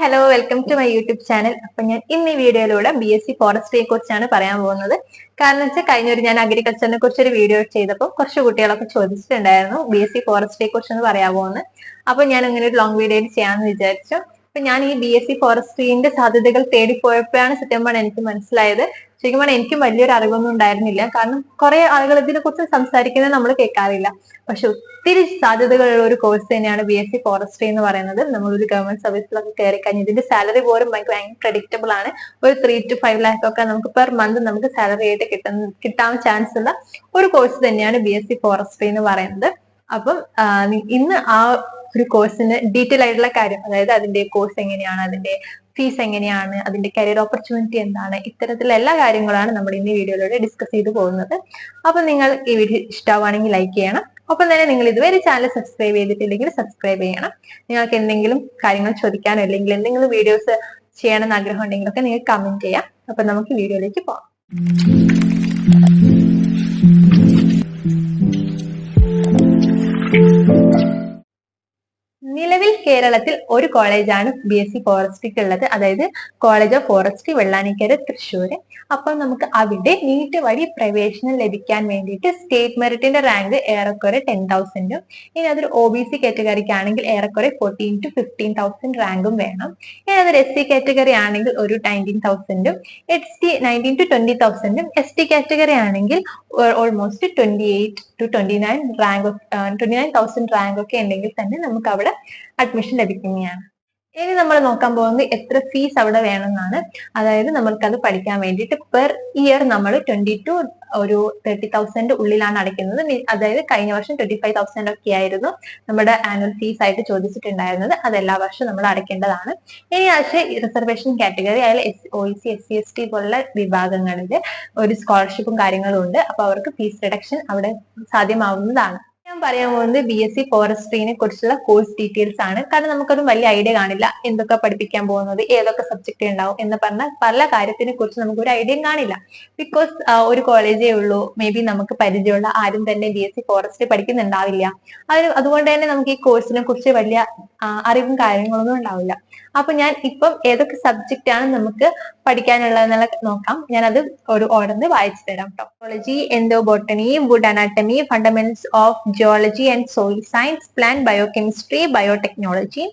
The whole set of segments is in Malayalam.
Hello, welcome to my YouTube channel. അപ്പൊ ഞാൻ ഇന്ന് ഈ വീഡിയോയിലൂടെ BSc ഫോറസ്ട്രിയെ കുറിച്ചാണ് പറയാൻ പോകുന്നത്. കാരണം വെച്ചാൽ കഴിഞ്ഞൊരു ഞാൻ അഗ്രികൾച്ചറിനെ കുറിച്ച് ഒരു വീഡിയോ ചെയ്തപ്പോൾ കുറച്ച് കുട്ടികളൊക്കെ ചോദിച്ചിട്ടുണ്ടായിരുന്നു BSc ഫോറസ്ട്രിയെ കുറിച്ചൊന്ന് പറയാമോന്ന്. അപ്പൊ ഞാൻ ഇങ്ങനെ ഒരു ലോങ് വീഡിയോ ചെയ്യാമെന്ന് വിചാരിച്ചു. അപ്പൊ ഞാൻ ഈ BSc ഫോറസ്ട്രിന്റെ സാധ്യതകൾ തേടിപ്പോയപ്പോഴാണ് സത്യം പറഞ്ഞാൽ എനിക്ക് മനസ്സിലായത്. ശരിക്കും പറഞ്ഞാൽ എനിക്കും വലിയൊരു അറിവൊന്നും ഉണ്ടായിരുന്നില്ല. കാരണം കുറെ ആളുകൾ ഇതിനെ കുറിച്ച് സംസാരിക്കുന്നത് നമ്മൾ കേൾക്കാറില്ല. പക്ഷെ ഒത്തിരി സാധ്യതകളുള്ള ഒരു കോഴ്സ് തന്നെയാണ് BSc ഫോറസ്ട്രി എന്ന് പറയുന്നത്. നമ്മളൊരു ഗവൺമെന്റ് സർവീസിലൊക്കെ കയറി കഴിഞ്ഞാൽ ഇതിന്റെ സാലറി പോലും ഭയങ്കര പ്രഡിക്റ്റബിൾ ആണ്. ഒരു 3 to 5 lakh ഒക്കെ നമുക്ക് പെർ മന്ത് നമുക്ക് സാലറി ആയിട്ട് കിട്ടാൻ ചാൻസ് ഉള്ള ഒരു കോഴ്സ് തന്നെയാണ് BSc ഫോറസ്ട്രി എന്ന് പറയുന്നത്. അപ്പം ഇന്ന് ആ ഒരു കോഴ്സിന് ഡീറ്റെയിൽ ആയിട്ടുള്ള കാര്യം, അതായത് അതിന്റെ കോഴ്സ് എങ്ങനെയാണ്, അതിന്റെ ഫീസ് എങ്ങനെയാണ്, അതിന്റെ കരിയർ ഓപ്പർച്യൂണിറ്റി എന്താണ്, ഇത്തരത്തിലുള്ള എല്ലാ കാര്യങ്ങളാണ് നമ്മൾ ഇന്ന് വീഡിയോയിലൂടെ ഡിസ്കസ് ചെയ്തു പോകുന്നത്. അപ്പൊ നിങ്ങൾ ഈ വീഡിയോ ഇഷ്ടമാണെങ്കിൽ ലൈക്ക് ചെയ്യണം. ഒപ്പം തന്നെ നിങ്ങൾ ഇതുവരെ ചാനൽ സബ്സ്ക്രൈബ് ചെയ്തിട്ടില്ലെങ്കിൽ സബ്സ്ക്രൈബ് ചെയ്യണം. നിങ്ങൾക്ക് എന്തെങ്കിലും കാര്യങ്ങൾ ചോദിക്കാനോ അല്ലെങ്കിൽ എന്തെങ്കിലും വീഡിയോസ് ചെയ്യണമെന്ന് ആഗ്രഹം ഉണ്ടെങ്കിലൊക്കെ നിങ്ങൾക്ക് കമന്റ് ചെയ്യാം. അപ്പൊ നമുക്ക് വീഡിയോയിലേക്ക് പോകാം. നിലവിൽ കേരളത്തിൽ ഒരു കോളേജാണ് BSc ഫോറസ്ട്രിക്ക് ഉള്ളത്, അതായത് college of forestry Vellanikkara Thrissur. അപ്പൊ നമുക്ക് അവിടെ നീറ്റ് വഴി പ്രവേശനം ലഭിക്കാൻ വേണ്ടിയിട്ട് സ്റ്റേറ്റ് മെറിറ്റിന്റെ റാങ്ക് ഏറെക്കുറെ 10,000, ഇനി അതൊരു OBC കാറ്റഗറിക്ക് ആണെങ്കിൽ ഏറെക്കുറെ 14,000 to 15,000 റാങ്കും വേണം. ഇനി അതൊരു SC കാറ്റഗറി ആണെങ്കിൽ ഒരു 19,000, ST 19,000 to 20,000, ST കാറ്റഗറി ആണെങ്കിൽ ഓൾമോസ്റ്റ് 28,000 to 29,000 റാങ്ക് ഒക്കെ ഉണ്ടെങ്കിൽ തന്നെ നമുക്ക് അവിടെ അഡ്മിഷൻ ലഭിക്കുന്നതാണ്. ഇനി നമ്മൾ നോക്കാൻ പോകുന്നത് എത്ര ഫീസ് അവിടെ വേണമെന്നാണ്. അതായത് നമ്മൾക്കത് പഠിക്കാൻ വേണ്ടിയിട്ട് പെർ ഇയർ നമ്മൾ 20 to ഒരു 30,000 ഉള്ളിലാണ് അടയ്ക്കുന്നത്. അതായത് കഴിഞ്ഞ വർഷം 25,000 ഒക്കെ ആയിരുന്നു നമ്മുടെ ആനുവൽ ഫീസ് ആയിട്ട് ചോദിച്ചിട്ടുണ്ടായിരുന്നത്. അത് എല്ലാ വർഷവും നമ്മൾ അടയ്ക്കേണ്ടതാണ്. ഇനി പക്ഷേ റിസർവേഷൻ കാറ്റഗറി അതായത് OEC SC ST പോലുള്ള വിഭാഗങ്ങളിൽ ഒരു സ്കോളർഷിപ്പും കാര്യങ്ങളും ഉണ്ട്. അപ്പൊ അവർക്ക് ഫീസ് റിഡക്ഷൻ അവിടെ സാധ്യമാവുന്നതാണ്. ഞാൻ പറയാൻ പോകുന്നത് BSc ഫോറസ്ട്രിനെ കുറിച്ചുള്ള കോഴ്സ് ഡീറ്റെയിൽസ് ആണ്. കാരണം നമുക്കത് വലിയ ഐഡിയ കാണില്ല, എന്തൊക്കെ പഠിപ്പിക്കാൻ പോകുന്നത്, ഏതൊക്കെ സബ്ജക്ട് ഉണ്ടാവും എന്ന് പറഞ്ഞാൽ പല കാര്യത്തിനെ കുറിച്ച് നമുക്ക് ഒരു ഐഡിയയും കാണില്ല. ബിക്കോസ് ഒരു കോളേജേ ഉള്ളൂ, മേ ബി നമുക്ക് പരിചയമുള്ള ആരും തന്നെ BSc ഫോറസ്ട്രി പഠിക്കുന്നുണ്ടാവില്ല. അതുകൊണ്ട് തന്നെ നമുക്ക് ഈ കോഴ്സിനെ കുറിച്ച് വലിയ അറിവും കാര്യങ്ങളൊന്നും ഉണ്ടാവില്ല. അപ്പൊ ഞാൻ ഇപ്പം ഏതൊക്കെ സബ്ജക്റ്റ് ആണ് നമുക്ക് പഠിക്കാനുള്ളതെന്നുള്ള നോക്കാം. ഞാനത് ഒരു ഓർഡറിൽ വായിച്ചു തരാം കേട്ടോ. Biology, endobotany, wood anatomy, fundaments of geology and soil science, plant biochemistry, biotechnology,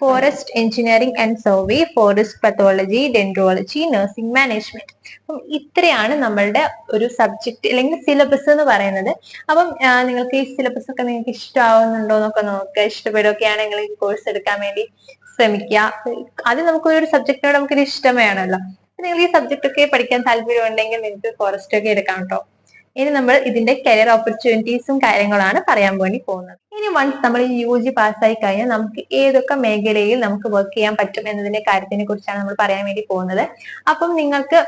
forest engineering and survey, forest pathology, dendrology, nursing management. അപ്പം ഇത്രയാണ് നമ്മളുടെ ഒരു സബ്ജക്ട് അല്ലെങ്കിൽ സിലബസ് എന്ന് പറയുന്നത്. അപ്പം നിങ്ങൾക്ക് ഈ സിലബസ് ഒക്കെ നിങ്ങൾക്ക് ഇഷ്ടമാവുന്നുണ്ടോ എന്നൊക്കെ നോക്കുക. ഇഷ്ടപ്പെടുകയൊക്കെ ആണെങ്കിൽ ഈ കോഴ്സ് എടുക്കാൻ വേണ്ടി ശ്രമിക്കുക. അത് നമുക്കൊരു സബ്ജക്റ്റിനോട് നമുക്കൊരു ഇഷ്ടം വേണമല്ലോ. നിങ്ങൾ ഈ സബ്ജക്ട് ഒക്കെ പഠിക്കാൻ താല്പര്യം ഉണ്ടെങ്കിൽ നിങ്ങൾക്ക് ഫോറസ്റ്റ് ഒക്കെ എടുക്കാം കേട്ടോ. ഇനി നമ്മൾ ഇതിന്റെ കരിയർ ഓപ്പർച്യൂണിറ്റീസും കാര്യങ്ങളാണ് പറയാൻ വേണ്ടി പോകുന്നത്. ഇനി വൺസ് നമ്മൾ ഈ UG പാസ്സായി കഴിഞ്ഞാൽ നമുക്ക് ഏതൊക്കെ മേഖലയിൽ നമുക്ക് വർക്ക് ചെയ്യാൻ പറ്റും എന്നതിന്റെ കാര്യത്തിനെ കുറിച്ചാണ് നമ്മൾ പറയാൻ വേണ്ടി പോകുന്നത്. അപ്പം നിങ്ങൾക്ക്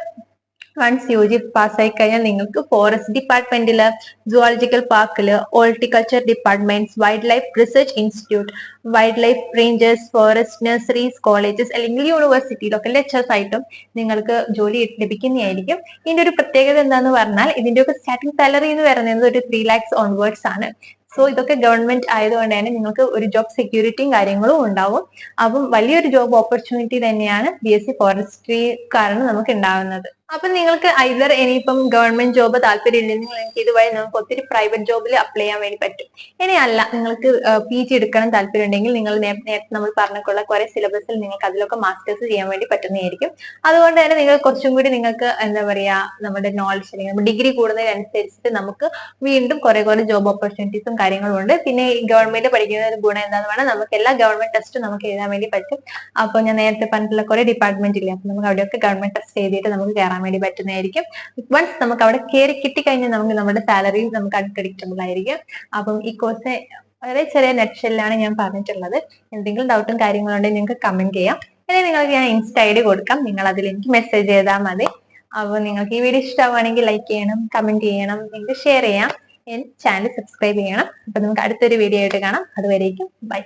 വൺസ് UG പാസ്സായി കഴിഞ്ഞാൽ നിങ്ങൾക്ക് ഫോറസ്റ്റ് ഡിപ്പാർട്ട്മെന്റില്, സുവോളജിക്കൽ പാർക്കില്, horticulture departments, wild life research institute, wild life rangers, forest nurseries, colleges അല്ലെങ്കിൽ യൂണിവേഴ്സിറ്റിയിലൊക്കെ ലെക്ചേഴ്സ് ആയിട്ടും നിങ്ങൾക്ക് ജോലി ലഭിക്കുന്നതായിരിക്കും. ഇതിന്റെ ഒരു പ്രത്യേകത എന്താന്ന് പറഞ്ഞാൽ ഇതിന്റെ ഒക്കെ സ്റ്റാർട്ടിംഗ് സാലറി എന്ന് പറയുന്നത് ഒരു 3 lakhs ഓൺവേർഡ്സ് ആണ്. സോ ഇതൊക്കെ ഗവൺമെന്റ് ആയതുകൊണ്ട് തന്നെ നിങ്ങൾക്ക് ഒരു ജോബ് സെക്യൂരിറ്റിയും കാര്യങ്ങളും ഉണ്ടാവും. അപ്പം വലിയൊരു ജോബ് ഓപ്പർച്യൂണിറ്റി തന്നെയാണ് BSc ഫോറസ്ട്രി കാരണം നമുക്ക് ഉണ്ടാകുന്നത്. അപ്പൊ നിങ്ങൾക്ക് ഐദർ ഇനിയിപ്പം ഗവൺമെന്റ് ജോബ് താല്പര്യം ഇല്ലെങ്കിൽ നിങ്ങൾക്ക് ഇതുവഴി നിങ്ങൾക്ക് ഒത്തിരി പ്രൈവറ്റ് ജോബിൽ അപ്ലൈ ചെയ്യാൻ വേണ്ടി പറ്റും. ഇനി അല്ല നിങ്ങൾക്ക് PG എടുക്കണം താല്പര്യം ഉണ്ടെങ്കിൽ നിങ്ങൾ നേരത്തെ നമ്മൾ പറഞ്ഞിട്ടുള്ള കുറെ സിലബസിൽ നിങ്ങൾക്ക് അതിലൊക്കെ മാസ്റ്റേഴ്സ് ചെയ്യാൻ വേണ്ടി പറ്റുന്നതായിരിക്കും. അതുകൊണ്ട് തന്നെ നിങ്ങൾ കുറച്ചും കൂടി നിങ്ങൾക്ക് എന്താ പറയാ നമ്മുടെ നോളജ് അല്ലെങ്കിൽ ഡിഗ്രി കൂടുന്നതിനനുസരിച്ചിട്ട് നമുക്ക് വീണ്ടും കുറെ ജോബ് ഓപ്പർച്യൂണിറ്റീസും കാര്യങ്ങളും ഉണ്ട്. പിന്നെ ഈ ഗവൺമെന്റ് പഠിക്കുന്ന ഒരു ഗുണം എന്താന്ന് പറഞ്ഞാൽ നമുക്ക് എല്ലാ ഗവൺമെന്റ് ടെസ്റ്റും നമുക്ക് എഴുതാൻ വേണ്ടി പറ്റും. അപ്പൊ ഞാൻ നേരത്തെ പറഞ്ഞിട്ടുള്ള കുറെ ഡിപ്പാർട്ട്മെന്റ് ഇല്ല, അപ്പൊ നമുക്ക് അവിടെയൊക്കെ ഗവൺമെന്റ് ടെസ്റ്റ് എഴുതിയിട്ട് നമുക്ക് കയറാൻ വേണ്ടി പറ്റുന്നതായിരിക്കും. വൺസ് നമുക്ക് അവിടെ കയറി കിട്ടിക്കഴിഞ്ഞാൽ നമുക്ക് നമ്മുടെ സാലറിയും നമുക്ക് അൺപ്രഡിക്റ്റബിൾ ആയിരിക്കും. അപ്പം ഈ കോഴ്സ് വളരെ ചെറിയ നെറ്റ്ഷെല്ലാണ് ഞാൻ പറഞ്ഞിട്ടുള്ളത്. എന്തെങ്കിലും ഡൗട്ടും കാര്യങ്ങളും ഉണ്ടെങ്കിൽ നിങ്ങൾക്ക് കമന്റ് ചെയ്യാം. അല്ലെങ്കിൽ നിങ്ങൾക്ക് ഞാൻ ഇൻസ്റ്റ ID കൊടുക്കാം, നിങ്ങൾ അതിൽ എനിക്ക് മെസ്സേജ് ചെയ്താൽ മതി. അപ്പോൾ നിങ്ങൾക്ക് ഈ വീഡിയോ ഇഷ്ടമാണെങ്കിൽ ലൈക്ക് ചെയ്യണം, കമന്റ് ചെയ്യണം, നിങ്ങൾക്ക് ഷെയർ ചെയ്യാം, ചാനൽ സബ്സ്ക്രൈബ് ചെയ്യണം. അപ്പൊ നമുക്ക് അടുത്തൊരു വീഡിയോ ആയിട്ട് കാണാം. അതുവരേക്കും ബൈ.